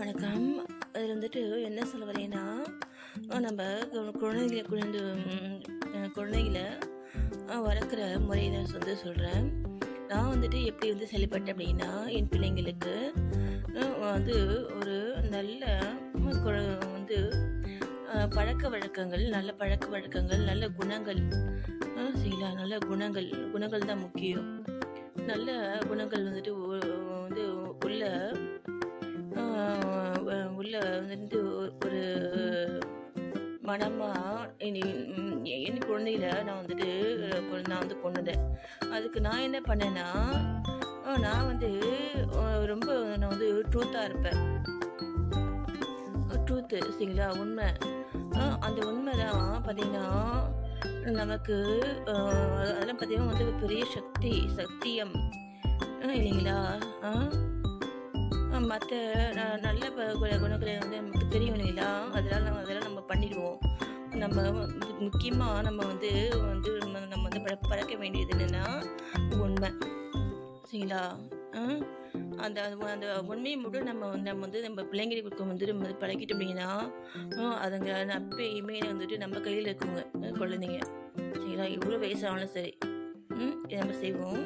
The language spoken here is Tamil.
வணக்கம். அதில் வந்துட்டு என்ன சொல்ல வரேன்னா, நம்ம குழந்தைகளை வளர்க்குற முறை தான் சொல்கிறேன். நான் வந்துட்டு எப்படி செயல்பட்டேன் அப்படின்னா, என் பிள்ளைங்களுக்கு வந்து ஒரு நல்ல குழ வந்து பழக்கவழக்கங்கள், நல்ல பழக்கவழக்கங்கள், நல்ல குணங்கள், சரிங்களா? நல்ல குணங்கள் தான் முக்கியம். நல்ல குணங்கள் வந்துட்டு வந்து உள்ள ஆ உள்ள வந்துட்டு ஒரு மனமா என் குழந்தையில நான் கொண்டு வந்தேன். அதுக்கு நான் என்ன பண்ணேன்னா, நான் ரொம்ப ட்ரூத்தா இருப்பேன். சரிங்களா? உண்மை. அந்த உண்மை தான் பார்த்தீங்கன்னா, நமக்கு அதெல்லாம் பார்த்தீங்கன்னா பெரிய சத்தியம் இல்லைங்களா? மற்ற நல்ல குணங்களை நமக்கு தெரியும் இல்லைங்களா? அதெல்லாம் நம்ம பண்ணிடுவோம். நம்ம முக்கியமாக நம்ம பழக்க வேண்டியது என்னென்னா உண்மை, சரிங்களா? அந்த அந்த உண்மையை மட்டும் நம்ம பிள்ளைங்களுக்கு நம்ம பழக்கிட்டோம் அப்படின்னா, அதுங்க எப்பயுமே நம்ம கையில் இருக்குங்க குழந்தைங்க, சரிங்களா? எவ்வளோ வயசானாலும் சரி. இதை நம்ம செய்வோம்.